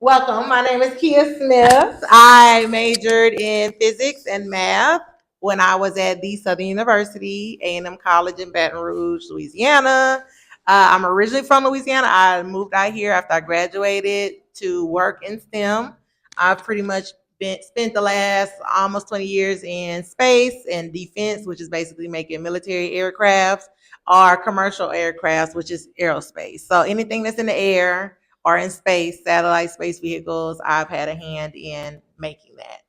Welcome. My name is Kia Smith. I majored in physics and math when I was at the Southern University, A&M College in Baton Rouge, Louisiana. I'm originally from Louisiana. I moved out here after I graduated to work in STEM. I've pretty much spent the last almost 20 years in space and defense, which is basically making military aircrafts, or commercial aircrafts, which is aerospace. So anything that's in the air or in space, satellite space vehicles, I've had a hand in making that.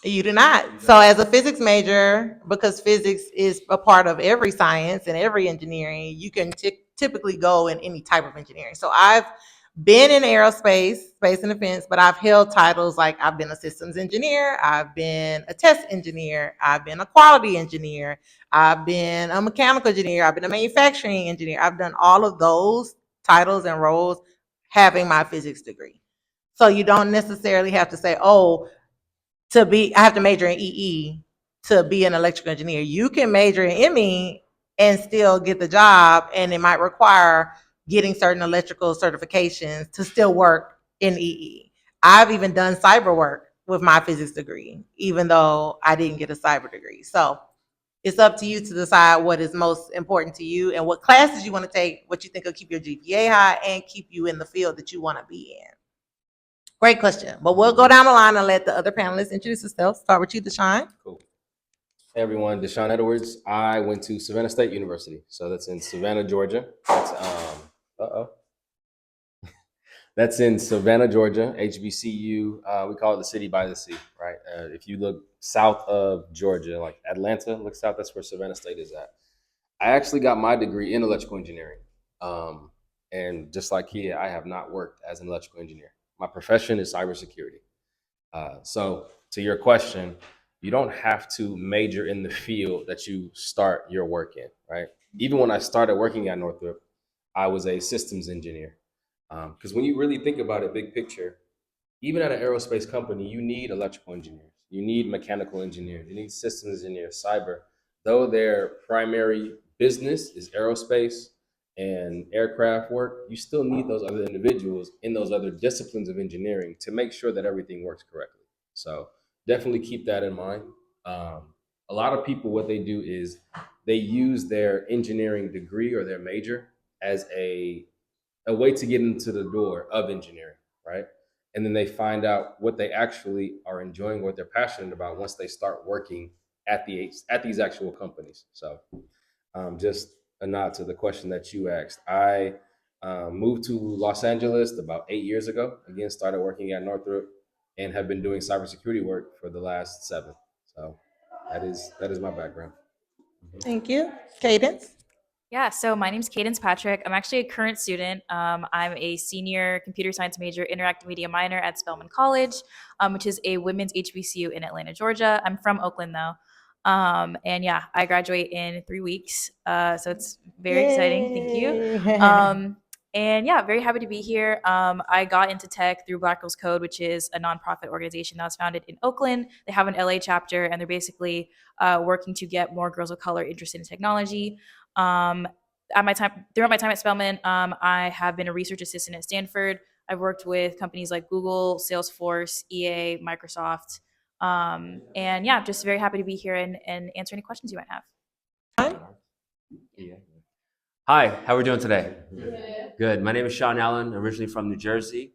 You do not. So, as a physics major, because physics is a part of every science and every engineering, you can typically go in any type of engineering. So, I've been in aerospace, space and defense, but I've held titles like I've been a systems engineer, I've been a test engineer, I've been a quality engineer, I've been a mechanical engineer, I've been a manufacturing engineer. I've done all of those titles and roles having my physics degree. So you don't necessarily have to say, oh, I have to major in EE to be an electrical engineer. You can major in ME and still get the job, and it might require getting certain electrical certifications to still work in EE. I've even done cyber work with my physics degree, even though I didn't get a cyber degree. So it's up to you to decide what is most important to you and what classes you want to take, what you think will keep your GPA high and keep you in the field that you want to be in. Great question. But we'll go down the line and let the other panelists introduce themselves. Start with you, Deshaun. Cool. Hey everyone, Deshaun Edwards. I went to Savannah State University, so that's in Savannah, Georgia. That's in Savannah, Georgia. HBCU. We call it the city by the sea, right? If you look south of Georgia, like Atlanta, look south. That's where Savannah State is at. I actually got my degree in electrical engineering, and just like Kia, I have not worked as an electrical engineer. My profession is cybersecurity. So to your question, you don't have to major in the field that you start your work in, right? Even when I started working at Northrop, I was a systems engineer. Because when you really think about it, big picture, even at an aerospace company, you need electrical engineers, you need mechanical engineers, you need systems engineers, cyber. Though their primary business is aerospace and aircraft work, you still need those other individuals in those other disciplines of engineering to make sure that everything works correctly. So definitely keep that in mind. A lot of people, what they do is they use their engineering degree or their major as a way to get into the door of engineering, right? And then they find out what they actually are enjoying, what they're passionate about once they start working at these actual companies. So, just a nod to the question that you asked. I moved to Los Angeles about 8 years ago. Again, started working at Northrop and have been doing cybersecurity work for the last 7. So, that is my background. Thank you. Cadence. Yeah, so my name's Cadence Patrick. I'm actually a current student. I'm a senior computer science major, interactive media minor at Spelman College, which is a women's HBCU in Atlanta, Georgia. I'm from Oakland, though. And yeah, I graduate in 3 weeks. So it's very exciting. Thank you. And yeah, very happy to be here. I got into tech through Black Girls Code, which is a nonprofit organization that was founded in Oakland. They have an LA chapter, and they're basically working to get more girls of color interested in technology. Um, throughout my time at Spelman, I have been a research assistant at Stanford. I've worked with companies like Google, Salesforce, EA, Microsoft, and yeah, just very happy to be here and answer any questions you might have. Hi, how are we doing today? Good. My name is Sean Allen, originally from New Jersey.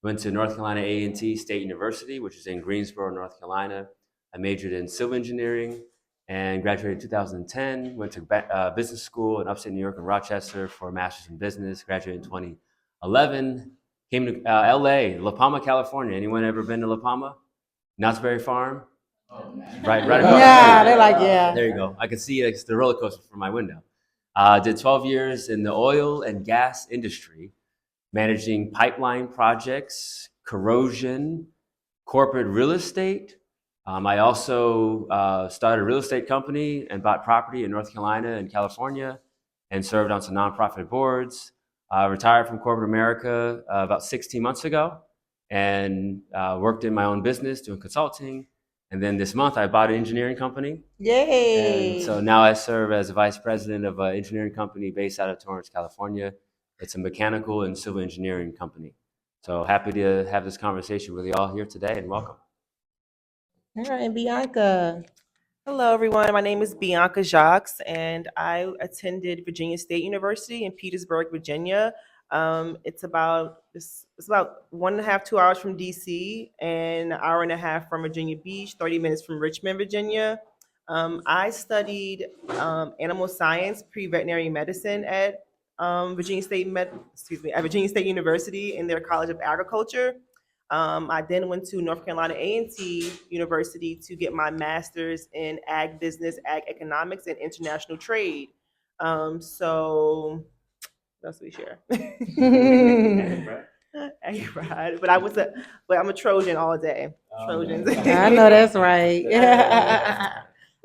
Went to North Carolina A&T State University, which is in Greensboro, North Carolina. I majored in civil engineering and graduated in 2010. Went to business school in upstate New York in Rochester for a master's in business. Graduated in 2011. Came to LA, La Palma, California. Anyone ever been to La Palma? Knott's Berry Farm? Right across the Yeah, street. they're like, yeah. There you go. I can see it's the roller coaster from my window. Did 12 years in the oil and gas industry, managing pipeline projects, corrosion, corporate real estate. I also started a real estate company and bought property in North Carolina and California and served on some nonprofit boards. Retired from corporate America about 16 months ago and worked in my own business doing consulting And then this month, I bought an engineering company. Yay! And so now I serve as a vice president of an engineering company based out of Torrance, California. It's a mechanical and civil engineering company. So happy to have this conversation with you all here today, and welcome. All right, Bianca. Hello, everyone. My name is Bianca Jacques, and I attended Virginia State University in Petersburg, Virginia. It's about 1.5, 2 hours from DC, and an hour and a half from Virginia Beach, 30 minutes from Richmond, Virginia. I studied animal science, pre-veterinary medicine at at Virginia State University in their College of Agriculture. I then went to North Carolina A&T University to get my master's in ag business, ag economics, and international trade. So what else do we share? Ag pride. But I'm a Trojan all day. Trojans. I know that's right.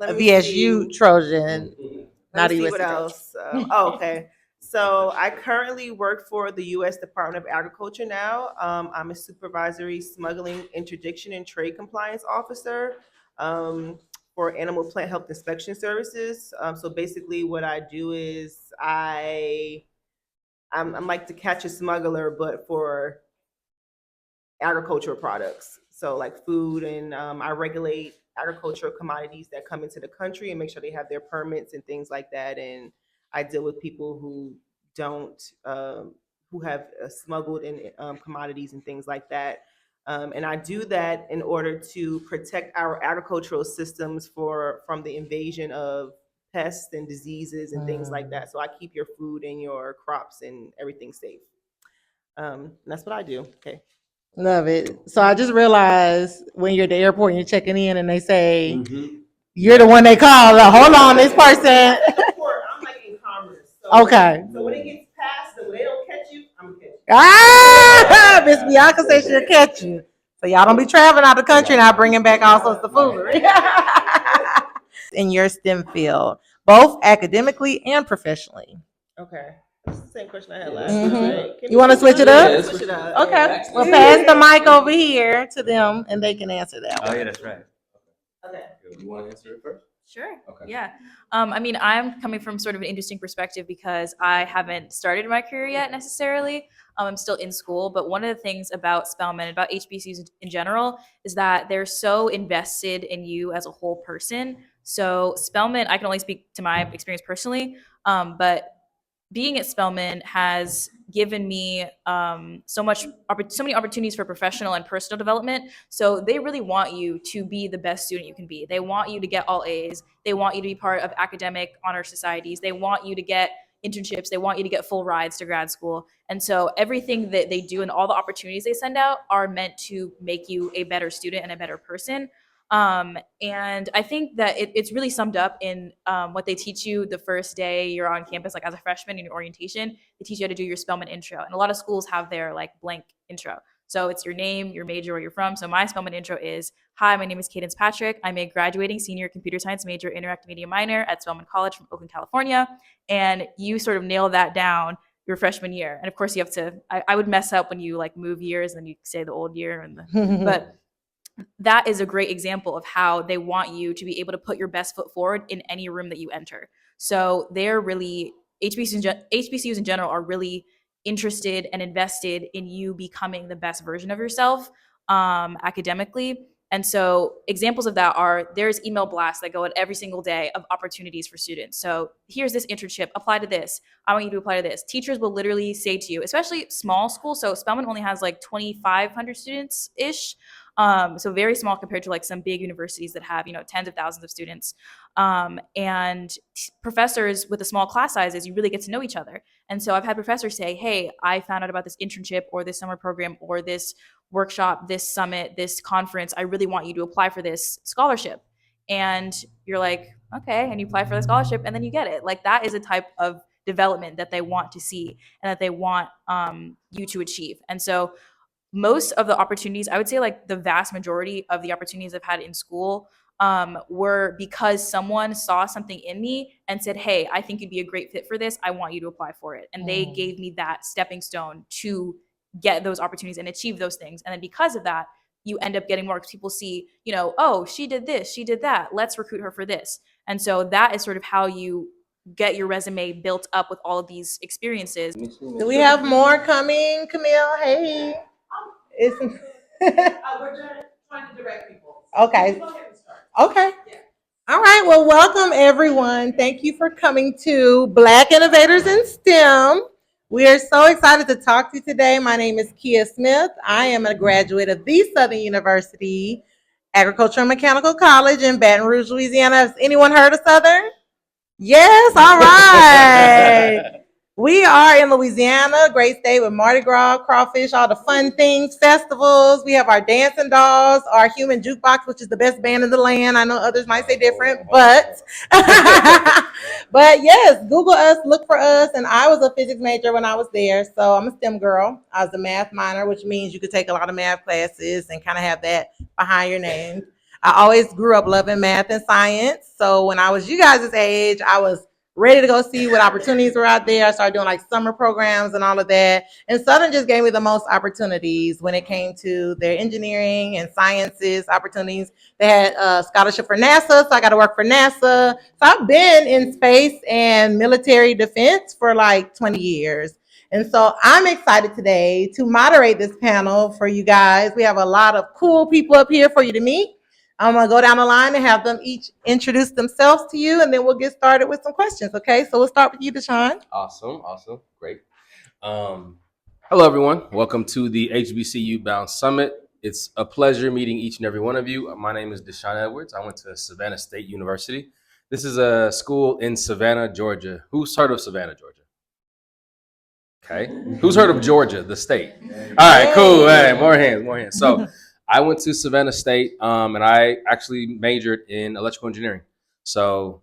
Let A me VSU see. Trojan, not Let a me see USC what Trojan. else. Okay. So I currently work for the U.S. Department of Agriculture now. I'm a supervisory smuggling interdiction and trade compliance officer um, for animal plant health inspection services. So basically, what I do is I'm like to catch a smuggler, but for agricultural products. So like food, and I regulate agricultural commodities that come into the country and make sure they have their permits and things like that. And I deal with people who don't, who have smuggled in commodities and things like that. And I do that in order to protect our agricultural systems from the invasion of pests and diseases and things like that. So I keep your food and your crops and everything safe. And that's what I do. Okay. Love it. So I just realized when you're at the airport and you're checking in and they say, Mm-hmm. you're the one they call. Like, hold on, this person. I'm like in commerce. So, Okay. So when it gets past, when they don't catch you, I'm gonna catch you. Ah, Miss Bianca said she'll catch you. So y'all don't be traveling out the country and bringing back all sorts of foolery. In your STEM field, both academically and professionally. Okay. That's the same question I had last Mhm. time. Right? You wanna switch it up? Yeah, switch it up. Okay. Yeah. Well, pass the mic over here to them and they can answer that Oh one. yeah, that's right. Okay. You want to answer it first? Sure. Okay. Yeah. I mean, I'm coming from sort of an interesting perspective because I haven't started my career yet necessarily. I'm still in school, but one of the things about Spelman, about HBCUs in general, is that they're so invested in you as a whole person. So Spelman, I can only speak to my experience personally, but being at Spelman has given me so many opportunities for professional and personal development. So they really want you to be the best student you can be. They want you to get all A's. They want you to be part of academic honor societies. They want you to get internships. They want you to get full rides to grad school. And so everything that they do and all the opportunities they send out are meant to make you a better student and a better person. And I think that it's really summed up in what they teach you the first day you're on campus, like as a freshman in your orientation. They teach you how to do your Spelman intro, and a lot of schools have their like blank intro. So it's your name, your major, where you're from. So my Spelman intro is, hi, my name is Cadence Patrick. I'm a graduating senior computer science major, interactive media minor at Spelman College from Oakland, California. And you sort of nail that down your freshman year. And of course you have to, I would mess up when you like move years and then you say the old year and but that is a great example of how they want you to be able to put your best foot forward in any room that you enter. So they're really, HBCUs in general are really interested and invested in you becoming the best version of yourself academically. And so examples of that are, there's email blasts that go out every single day of opportunities for students. So here's this internship, apply to this. I want you to apply to this. Teachers will literally say to you, especially small schools. So Spelman only has like 2,500 students ish. So very small compared to like some big universities that have, tens of thousands of students. And professors with the small class sizes, you really get to know each other. And so I've had professors say, hey, I found out about this internship or this summer program or this workshop, this summit, this conference. I really want you to apply for this scholarship. And you're like, okay. And you apply for the scholarship and then you get it. Like that is a type of development that they want to see and that they want you to achieve. And so most of the opportunities, I would say like the vast majority of the opportunities I've had in school were because someone saw something in me and said, hey, I think you'd be a great fit for this. I want you to apply for it. And they gave me that stepping stone to get those opportunities and achieve those things. And then because of that, you end up getting more because people see, oh, she did this, she did that. Let's recruit her for this. And so that is sort of how you get your resume built up with all of these experiences. Do we have more coming, Camille? Hey. It's we're trying to direct people. Okay. Okay. All right. Well, welcome everyone. Thank you for coming to Black Innovators in STEM. We are so excited to talk to you today. My name is Kia Smith. I am a graduate of the Southern University Agricultural and Mechanical College in Baton Rouge, Louisiana. Has anyone heard of Southern? Yes. All right. We are in Louisiana, great state with Mardi Gras, crawfish, all the fun things, festivals. We have our dancing dolls, our human jukebox, which is the best band in the land. I know others might say different, but but yes, Google us, look for us. And I was a physics major when I was there, so I'm a STEM girl. I was a math minor, which means you could take a lot of math classes and kind of have that behind your name. I always grew up loving math and science. So when I was you guys' age, I was ready to go see what opportunities were out there. I started doing like summer programs and all of that. And Southern just gave me the most opportunities when it came to their engineering and sciences opportunities. They had a scholarship for NASA, so I got to work for NASA. So I've been in space and military defense for like 20 years. And so I'm excited today to moderate this panel for you guys. We have a lot of cool people up here for you to meet. I'm going to go down the line and have them each introduce themselves to you, and then we'll get started with some questions, okay? So we'll start with you, Deshaun. Awesome. Great. Hello, everyone. Welcome to the HBCU Bound Summit. It's a pleasure meeting each and every one of you. My name is Deshaun Edwards. I went to Savannah State University. This is a school in Savannah, Georgia. Who's heard of Savannah, Georgia? Okay. Who's heard of Georgia, the state? All right, cool. Hey, more hands. So I went to Savannah State, and I actually majored in electrical engineering. So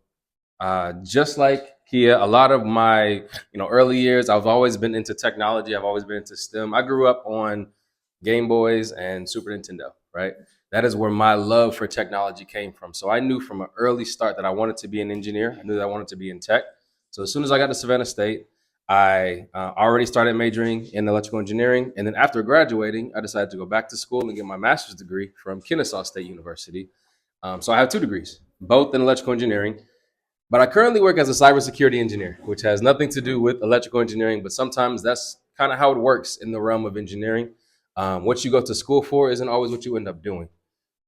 just like Kia, a lot of my early years, I've always been into technology. I've always been into STEM. I grew up on Game Boys and Super Nintendo, right? That is where my love for technology came from. So I knew from an early start that I wanted to be an engineer. I knew that I wanted to be in tech. So as soon as I got to Savannah State, I already started majoring in electrical engineering. And then after graduating, I decided to go back to school and get my master's degree from Kennesaw State University. So I have 2 degrees, both in electrical engineering. But I currently work as a cybersecurity engineer, which has nothing to do with electrical engineering. But sometimes that's kind of how it works in the realm of engineering. What you go to school for isn't always what you end up doing.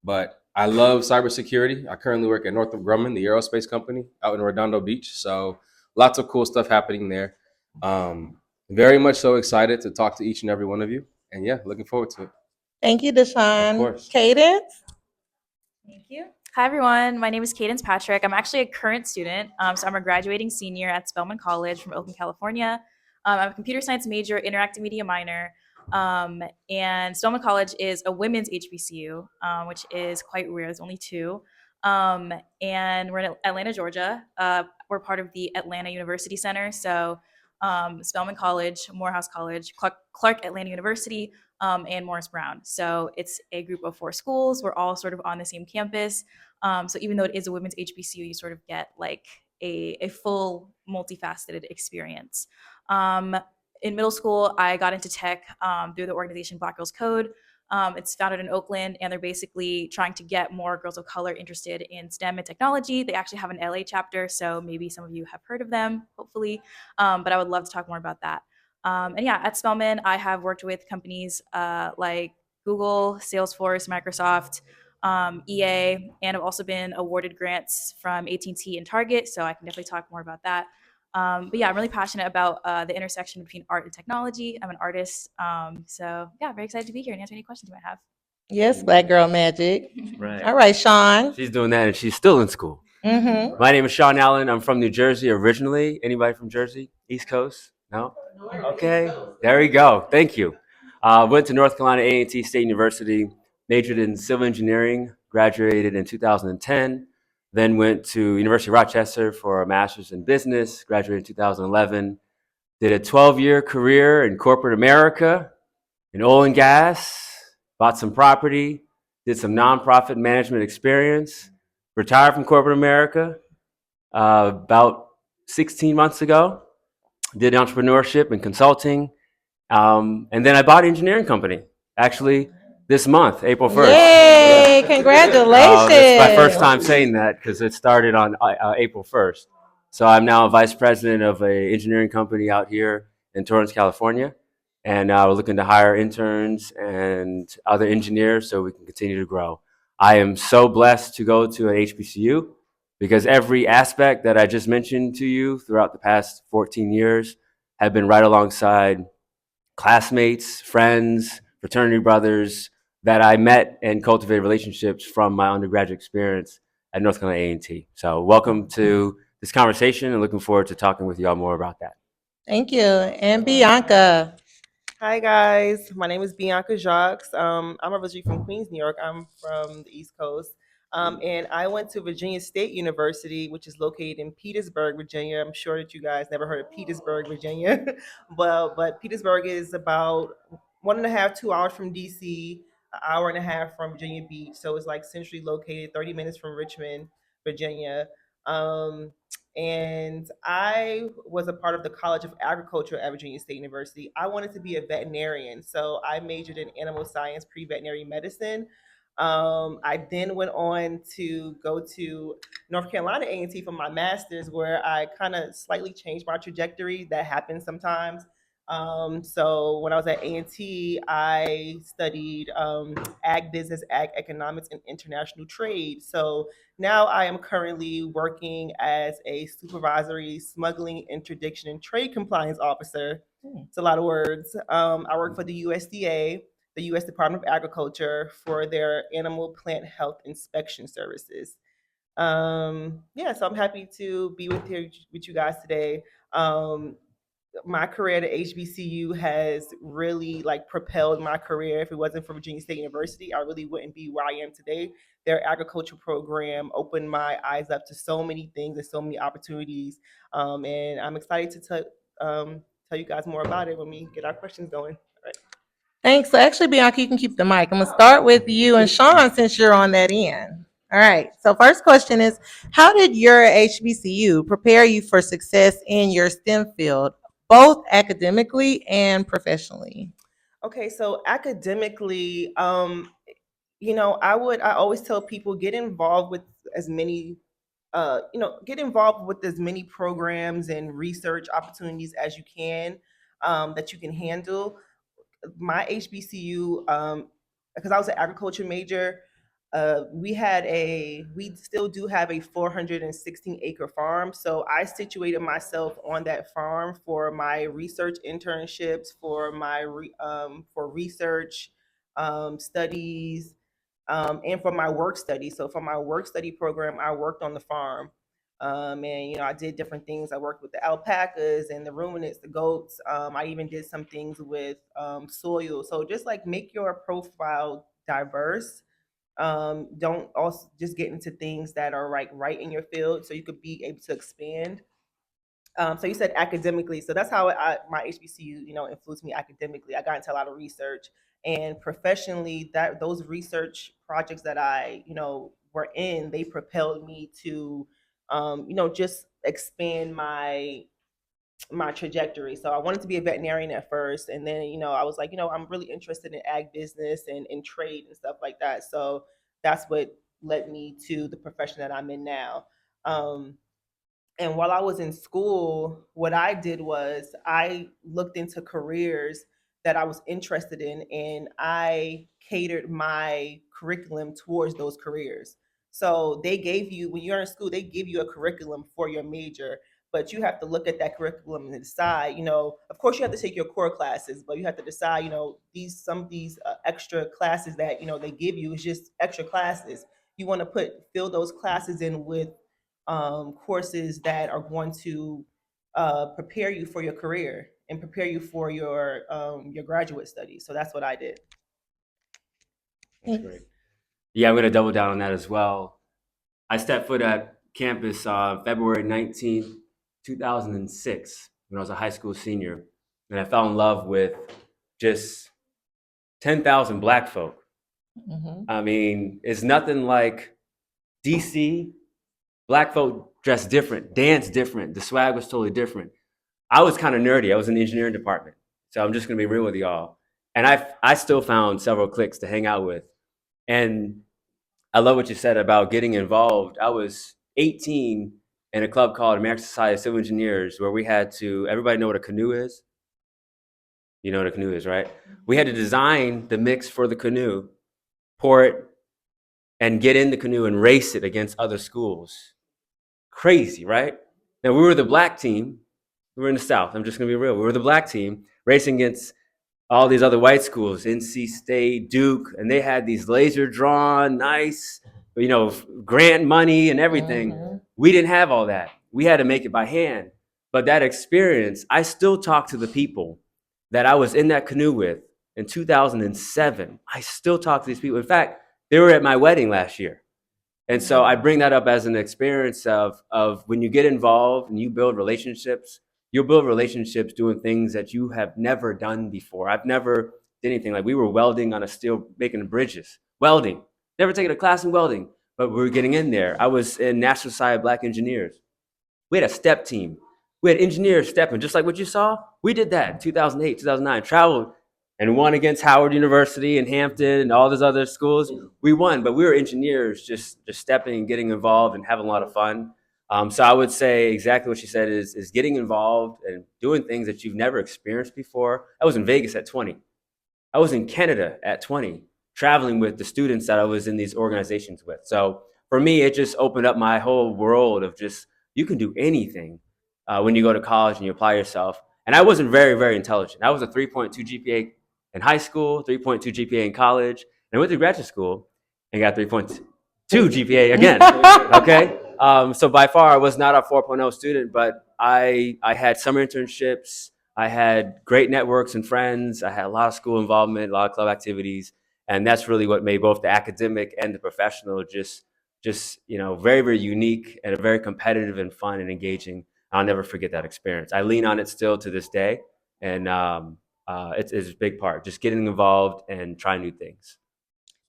But I love cybersecurity. I currently work at Northrop Grumman, the aerospace company out in Redondo Beach. So lots of cool stuff happening there. Very much so excited to talk to each and every one of you. And yeah, looking forward to it. Thank you, Deshaun. Of course. Cadence? Thank you. Hi, everyone. My name is Cadence Patrick. I'm actually a current student. So I'm a graduating senior at Spelman College from Oakland, California. I'm a computer science major, interactive media minor. And Spelman College is a women's HBCU, which is quite rare. There's only 2. And we're in Atlanta, Georgia. We're part of the Atlanta University Center. So Spelman College, Morehouse College, Clark Atlanta University, and Morris Brown. So it's a group of 4 schools. We're all sort of on the same campus. So even though it is a women's HBCU, you sort of get like a full multifaceted experience. In middle school, I got into tech through the organization Black Girls Code. It's founded in Oakland, and they're basically trying to get more girls of color interested in STEM and technology. They actually have an LA chapter, so maybe some of you have heard of them, hopefully. But I would love to talk more about that. And yeah, at Spelman, I have worked with companies like Google, Salesforce, Microsoft, EA, and I've also been awarded grants from AT&T and Target, so I can definitely talk more about that. But yeah, I'm really passionate about the intersection between art and technology. I'm an artist. So yeah, very excited to be here and answer any questions you might have. Yes, Black Girl Magic. Right. All right, Sean. She's doing that and she's still in school. Mm-hmm. My name is Sean Allen. I'm from New Jersey originally. Anybody from Jersey? East Coast? No? Okay. There we go. Thank you. Went to North Carolina A&T State University, majored in civil engineering, graduated in 2010, then went to University of Rochester for a master's in business, graduated in 2011, did a 12-year career in corporate America, in oil and gas, bought some property, did some nonprofit management experience, retired from corporate America about 16 months ago, did entrepreneurship and consulting, and then I bought an engineering company. Actually, this month, April 1st. Yay! Congratulations. It's my first time saying that because it started on April 1st. So I'm now a vice president of an engineering company out here in Torrance, California. And we're looking to hire interns and other engineers so we can continue to grow. I am so blessed to go to an HBCU because every aspect that I just mentioned to you throughout the past 14 years have been right alongside classmates, friends, fraternity brothers that I met and cultivated relationships from my undergraduate experience at North Carolina A&T. So welcome to this conversation and looking forward to talking with y'all more about that. Thank you. And Bianca. Hi guys, my name is Bianca Jacques. I'm originally from Queens, New York. I'm from the East Coast. And I went to Virginia State University, which is located in Petersburg, Virginia. I'm sure that you guys never heard of Petersburg, Virginia. but Petersburg is about 1.5, 2 hours from DC, an hour and a half from Virginia Beach. So it's like centrally located, 30 minutes from Richmond, Virginia. Um, and I was a part of the College of Agriculture at Virginia State University. I wanted to be a veterinarian, so I majored in animal science, pre-veterinary medicine. I then went on to go to North Carolina A&T for my master's, where I kind of slightly changed my trajectory. That happens sometimes. So when I was at A&T, I studied ag business, ag economics, and international trade. So now I am currently working as a supervisory smuggling, interdiction, and trade compliance officer. It's a lot of words. I work for the USDA, the U.S. Department of Agriculture, for their animal plant health inspection services. Yeah, so I'm happy to be with you guys today. My career at HBCU has really like propelled my career. If it wasn't for Virginia State University, I really wouldn't be where I am today. Their agriculture program opened my eyes up to so many things and so many opportunities. And I'm excited to tell you guys more about it when we get our questions going. All right. Thanks. So actually, Bianca, you can keep the mic. I'm gonna start with you and Sean since you're on that end. All right. So first question is, how did your HBCU prepare you for success in your STEM field, both academically and professionally? Okay, so academically, I always tell people get involved with as many get involved with as many programs and research opportunities as you can, that you can handle. My HBCU, because I was an agriculture major, we still do have a 416-acre farm. So I situated myself on that farm for my research internships, for for research studies, and for my work study. So for my work study program, I worked on the farm. And I did different things. I worked with the alpacas and the ruminants, the goats. I even did some things with soil. So just like make your profile diverse. Don't also just get into things that are like right in your field, so you could be able to expand. So you said academically, so that's how my HBCU, influenced me academically. I got into a lot of research, and professionally, that those research projects that I, were in, they propelled me to, just expand my trajectory. So I wanted to be a veterinarian at first, and then I was like, I'm really interested in ag business and in trade and stuff like that. So that's what led me to the profession that I'm in now. Um, and while I was in school, what I did was I looked into careers that I was interested in, and I catered my curriculum towards those careers. So they gave you, when you're in school, they give you a curriculum for your major, but you have to look at that curriculum and decide, of course you have to take your core classes, but you have to decide, some of these extra classes that, they give you is just extra classes. You want to fill those classes in with courses that are going to prepare you for your career and prepare you for your graduate studies. So that's what I did. That's great. Yeah, I'm going to double down on that as well. I stepped foot at campus February 19th, 2006, when I was a high school senior. And I fell in love with just 10,000 Black folk. Mm-hmm. I mean, it's nothing like DC. Black folk dress different, dance different. The swag was totally different. I was kind of nerdy. I was in the engineering department. So I'm just going to be real with y'all. And I still found several cliques to hang out with. And I love what you said about getting involved. I was 18 in a club called American Society of Civil Engineers, where we had to, everybody know what a canoe is? You know what a canoe is, right? We had to design the mix for the canoe, pour it, and get in the canoe and race it against other schools. Crazy, right? Now, we were the black team. We were in the South. I'm just going to be real. We were the black team racing against all these other white schools, NC State, Duke, and they had these laser drawn, nice, grant money and everything. Mhm. We didn't have all that. We had to make it by hand. But that experience, I still talk to the people that I was in that canoe with in 2007. I still talk to these people. In fact, they were at my wedding last year. And so I bring that up as an experience of when you get involved and you build relationships, you'll build relationships doing things that you have never done before. I've never did anything. Like, we were welding on a steel, making bridges, welding, never taken a class in welding, but we were getting in there. I was in National Society of Black Engineers. We had a step team. We had engineers stepping, just like what you saw. We did that in 2008, 2009, traveled and won against Howard University and Hampton and all those other schools. We won, but we were engineers just stepping and getting involved and having a lot of fun. So I would say exactly what she said is getting involved and doing things that you've never experienced before. I was in Vegas at 20. I was in Canada at 20, traveling with the students that I was in these organizations with. So for me, it just opened up my whole world of just, you can do anything when you go to college and you apply yourself. And I wasn't very, very intelligent. I was a 3.2 GPA in high school, 3.2 GPA in college, and I went to graduate school and got 3.2 GPA again. Okay. So by far, I was not a 4.0 student, but I had summer internships. I had great networks and friends. I had a lot of school involvement, a lot of club activities, and that's really what made both the academic and the professional just very, very unique and very competitive and fun and engaging. I'll never forget that experience. I lean on it still to this day, and it's a big part. Just getting involved and trying new things.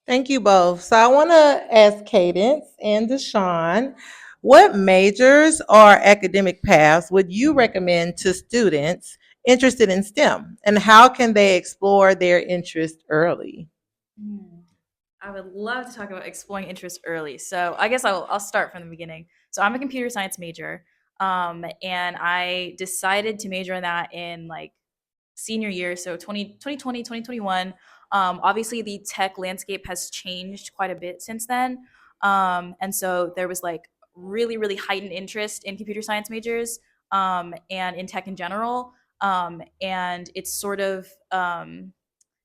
Thank you both. So I want to ask Cadence and Deshawn, what majors or academic paths would you recommend to students interested in STEM, and how can they explore their interest early? I would love to talk about exploring interest early. So I guess I'll start from the beginning. So I'm a computer science major, and I decided to major in that in like senior year, so 2020, 2021. Obviously, the tech landscape has changed quite a bit since then. And so there was like really, really heightened interest in computer science majors and in tech in general. And it's sort of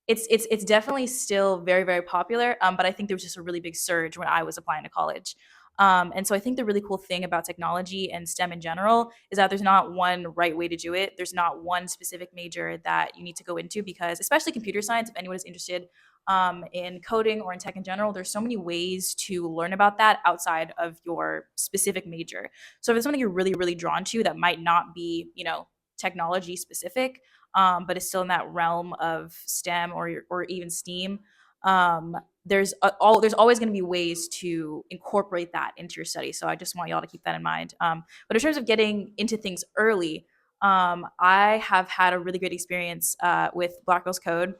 it's definitely still very, very popular, but I think there was just a really big surge when I was applying to college. And so I think the really cool thing about technology and STEM in general is that there's not one right way to do it. There's not one specific major that you need to go into, because especially computer science, if anyone is interested in coding or in tech in general, there's so many ways to learn about that outside of your specific major. So if it's something you're really, really drawn to that might not be, technology specific, but it's still in that realm of STEM or even STEAM. There's always going to be ways to incorporate that into your study. So I just want y'all to keep that in mind. But in terms of getting into things early, I have had a really great experience with Black Girls Code.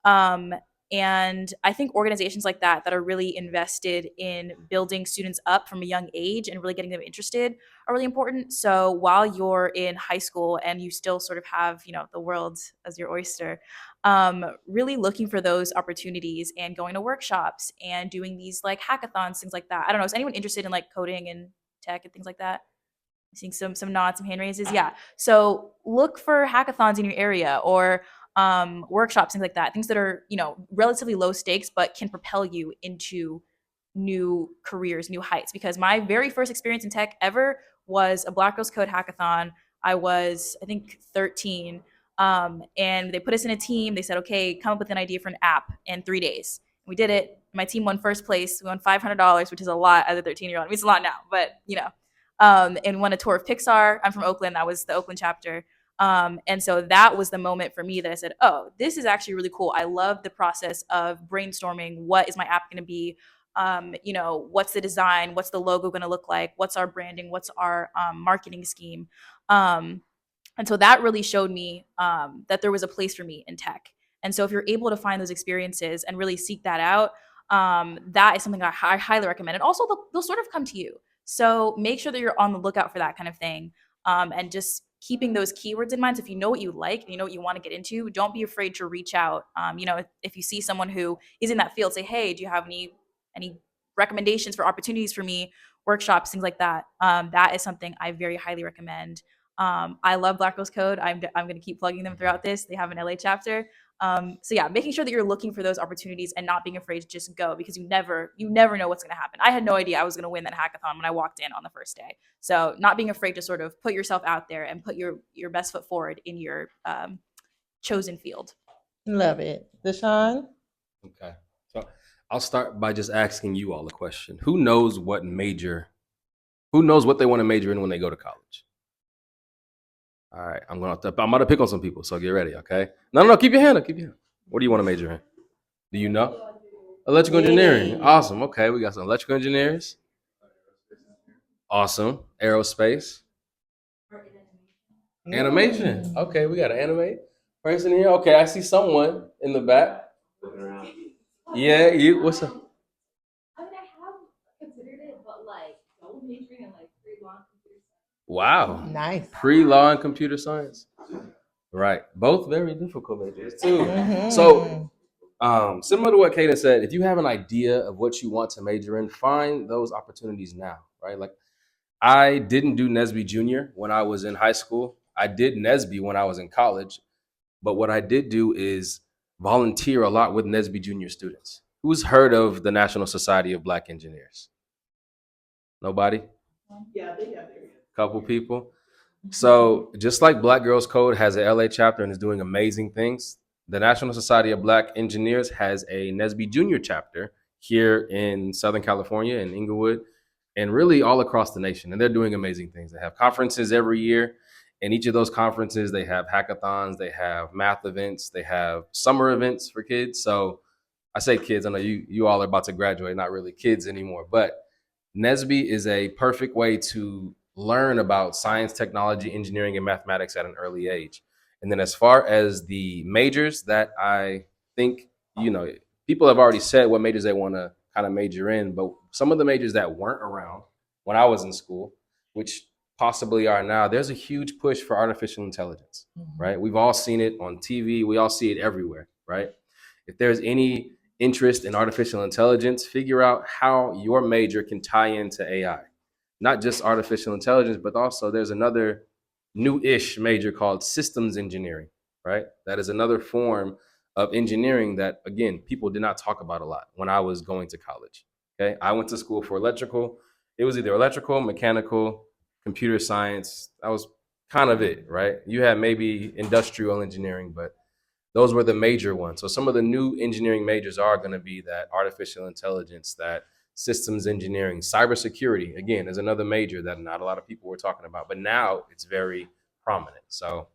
Um, and I think organizations like that are really invested in building students up from a young age and really getting them interested are really important. So while you're in high school and you still sort of have, the world as your oyster, really looking for those opportunities and going to workshops and doing these like hackathons, things like that. I don't know. Is anyone interested in like coding and tech and things like that? Seeing some nods, some hand raises. Yeah. So look for hackathons in your area or workshops, things like that. Things that are, relatively low stakes, but can propel you into new careers, new heights. Because my very first experience in tech ever was a Black Girls Code hackathon. I was, I think, 13. And they put us in a team. They said, okay, come up with an idea for an app in 3 days. We did it. My team won first place. We won $500, which is a lot as a 13-year-old. I mean, it's a lot now, but, and won a tour of Pixar. I'm from Oakland. That was the Oakland chapter. And so that was the moment for me that I said, oh, this is actually really cool. I love the process of brainstorming. What is my app going to be? What's the design? What's the logo going to look like? What's our branding? What's our marketing scheme? And so that really showed me that there was a place for me in tech. And so if you're able to find those experiences and really seek that out, that is something I highly recommend. And also they'll sort of come to you. So make sure that you're on the lookout for that kind of thing. And just keeping those keywords in mind. So if you know what you like and you know what you want to get into, don't be afraid to reach out. If you see someone who is in that field, say, hey, do you have any recommendations for opportunities for me, workshops, things like that. That is something I very highly recommend. I love Black Girls Code. I'm going to keep plugging them throughout this. They have an LA chapter. So yeah, making sure that you're looking for those opportunities and not being afraid to just go, because you never know what's going to happen. I had no idea I was going to win that hackathon when I walked in on the first day. So not being afraid to sort of put yourself out there and put your best foot forward in your chosen field. Love it. Deshaun? Okay. So I'll start by just asking you all a question. Who knows what they want to major in when they go to college? All right, I'm going to pick on some people, so get ready, okay? No, keep your hand up, What do you want to major in? Do you know? Electrical engineering. Awesome. Okay, we got some electrical engineers. Awesome. Aerospace. Animation. Okay, we got an animate person here. Okay, I see someone in the back. Yeah, you. What's up? I mean, I have considered it, but like double majoring in like pre-law and computer science. Wow. Nice. Pre-law and computer science. Right. Both very difficult majors too. Mhm. So, similar to what Kaden said, if you have an idea of what you want to major in, find those opportunities now, right? Like, I didn't do NSBE Junior when I was in high school. I did NSBE when I was in college. But what I did do is volunteer a lot with NSBE Junior students. Who's heard of the National Society of Black Engineers? Nobody? Yeah, they have their Couple people. So just like Black Girls Code has an LA chapter and is doing amazing things, the National Society of Black Engineers has a NSBE Junior chapter here in Southern California, in Inglewood, and really all across the nation. And they're doing amazing things. They have conferences every year. And each of those conferences, they have hackathons, they have math events, they have summer events for kids. So I say kids, I know you all are about to graduate, not really kids anymore, but NSBE is a perfect way to learn about science, technology, engineering, and mathematics at an early age. And then as far as the majors that I think, people have already said what majors they want to kind of major in, but some of the majors that weren't around when I was in school, which possibly are now, there's a huge push for artificial intelligence, right? We've all seen it on TV. We all see it everywhere, right? If there's any interest in artificial intelligence, figure out how your major can tie into AI. Not just artificial intelligence, but also there's another new-ish major called systems engineering, right? That is another form of engineering that, again, people did not talk about a lot when I was going to college, okay? I went to school for electrical. It was either electrical, mechanical, computer science. That was kind of it, right? You had maybe industrial engineering, but those were the major ones. So some of the new engineering majors are going to be that artificial intelligence, that systems engineering, cybersecurity, again, is another major that not a lot of people were talking about, but now it's very prominent. So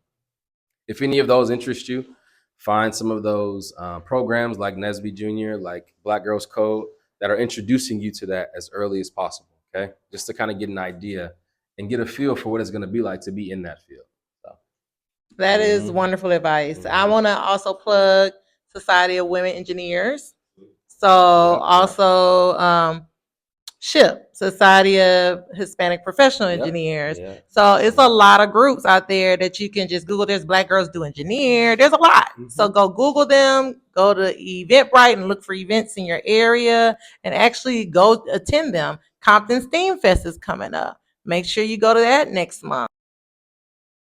if any of those interest you, find some of those programs like NSBE Junior, like Black Girls Code, that are introducing you to that as early as possible, okay? Just to kind of get an idea and get a feel for what it's going to be like to be in that field. So. That is wonderful advice. I want to also plug Society of Women Engineers. So also SHIP, Society of Hispanic Professional Engineers. So it's a lot of groups out there that you can just Google. There's Black Girls Do Engineer. There's a lot. So go Google them, go to Eventbrite and look for events in your area and actually go attend them. Compton STEAM Fest is coming up. Make sure you go to that next month.